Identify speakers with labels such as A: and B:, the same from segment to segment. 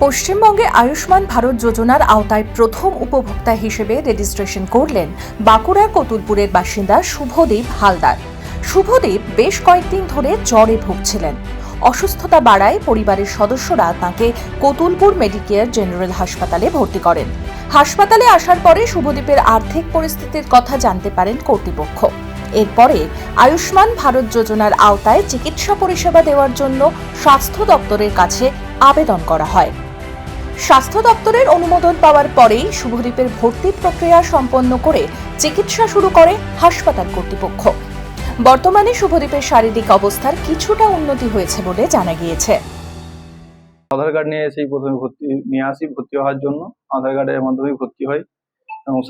A: পশ্চিমবঙ্গে আয়ুষ্মান ভারত যোজনার আওতায় প্রথম উপভোক্তা হিসেবে রেজিস্ট্রেশন করলেন বাঁকুড়ার কতুলপুরের বাসিন্দা শুভদীপ হালদার। শুভদীপ বেশ কয়েকদিন ধরে জ্বরে ভুগছিলেন। অসুস্থতা বাড়ায় পরিবারের সদস্যরা তাঁকে কতুলপুর মেডিকেয়ার জেনারেল হাসপাতালে ভর্তি করেন। হাসপাতালে আসার পরে শুভদীপের আর্থিক পরিস্থিতির কথা জানতে পারেন কর্তৃপক্ষ। এরপরে আয়ুষ্মান ভারত যোজনার আওতায় চিকিৎসা পরিষেবা দেওয়ার জন্য স্বাস্থ্য দপ্তরের কাছে আবেদন করা হয়। স্বাস্থ্য দপ্তরের অনুমোদন পাওয়ার পরেই শুভদীপের ভর্তি প্রক্রিয়া সম্পন্ন করে চিকিৎসা শুরু করে হাসপাতাল কর্তৃপক্ষ। বর্তমানে শুভদীপের শারীরিক অবস্থার কিছুটা উন্নতি হয়েছে বলে জানা গিয়েছে।
B: আধার কার্ড নিয়ে এসেই প্রথমে ভর্তি হওয়ার জন্য আধার কার্ডের মাধ্যমে ভর্তি হয় এবং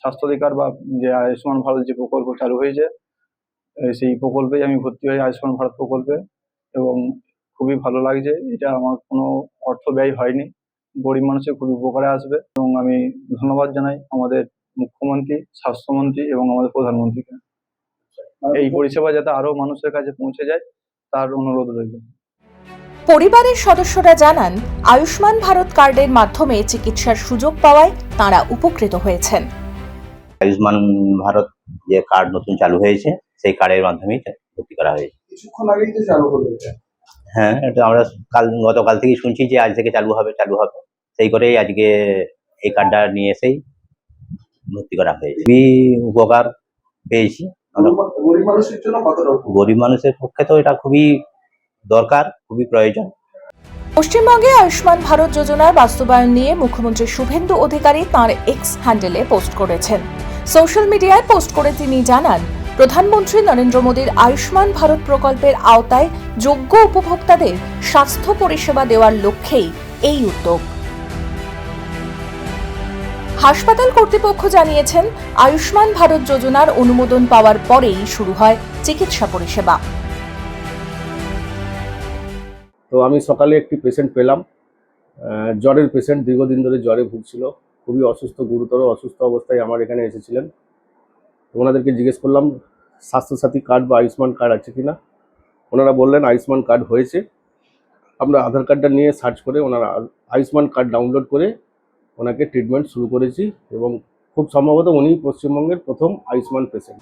B: স্বাস্থ্যাধিকার বা যে আয়ুষ্মান ভারত যে প্রকল্প চালু হয়েছে সেই প্রকল্পে আমি ভর্তি হই, আয়ুষ্মান ভারত প্রকল্পে, এবং খুবই ভালো লাগছে। এটা আমার কোনো অর্থ ব্যয় হয়নি, গরিব মানুষের খুবই উপকারে আসবে এবং আমি ধন্যবাদ জানাই আমাদের মুখ্যমন্ত্রী, স্বাস্থ্যমন্ত্রী এবং আমাদের প্রধানমন্ত্রীকে। এই পরিষেবা যাতে আরো মানুষের কাছে পৌঁছে যায় তার অনুরোধ রইল।
A: পরিবারের সদস্যরা জানান, আয়ুষ্মান ভারত কার্ডের মাধ্যমে চিকিৎসার সুযোগ পাওয়ায় তাঁরা উপকৃত হয়েছেন।
C: আয়ুষ্মান ভারত যে কার্ড নতুন চালু হয়েছে সেই কার্ডের মাধ্যমেই ভর্তি করা হয়েছে।
D: কিছুক্ষণ আগেই তো চালু হলো এটা।
C: হ্যাঁ, এটা আমরা গতকাল থেকেই শুনছি যে আজ থেকে চালু হবে। সেই করেই আজকে এই কার্ডটা নিয়ে এসেই ভর্তি করা হয়েছে। খুবই উপকার পেয়েছি।
D: গরিব মানুষের জন্য কতটা?
C: গরিব মানুষের পক্ষে তো এটা খুবই দরকার, খুবই প্রয়োজন।
A: পশ্চিমবঙ্গে আয়ুষ্মান ভারত যোজনার বাস্তবায়ন নিয়ে মুখ্যমন্ত্রী শুভেন্দু অধিকারী তাঁর এক্স হ্যান্ডেলে পোস্ট করেছেন। সোশ্যাল মিডিয়ায় পোস্ট করে তিনি জানান, প্রধানমন্ত্রী নরেন্দ্র মোদীর আয়ুষ্মান ভারত প্রকল্পের আওতায় যোগ্য উপভোক্তাদের স্বাস্থ্য পরিষেবা দেওয়ার লক্ষ্যেই এই উদ্যোগ। হাসপাতাল কর্তৃপক্ষ জানিয়েছেন, আয়ুষ্মান ভারত যোজনার অনুমোদন পাওয়ার পরেই শুরু হয় চিকিৎসা পরিষেবা।
E: তো আমি সকালে একটি পেশেন্ট পেলাম, জ্বরের পেশেন্ট, দীর্ঘদিন ধরে জ্বরে ভুগছিল, খুবই অসুস্থ, গুরুতর অসুস্থ অবস্থায় আমার এখানে এসেছিলেন। ওনাদেরকে জিজ্ঞেস করলাম স্বাস্থ্যসাথী কার্ড বা আয়ুষ্মান কার্ড আছে কিনা। ওনারা বললেন আয়ুষ্মান কার্ড হয়েছে। আমরা আধার কার্ডটা নিয়ে সার্চ করে ওনারা আয়ুষ্মান কার্ড ডাউনলোড করে ওনাকে ট্রিটমেন্ট শুরু করেছি এবং খুব সম্ভবত উনি পশ্চিমবঙ্গের প্রথম আয়ুষ্মান পেশেন্ট।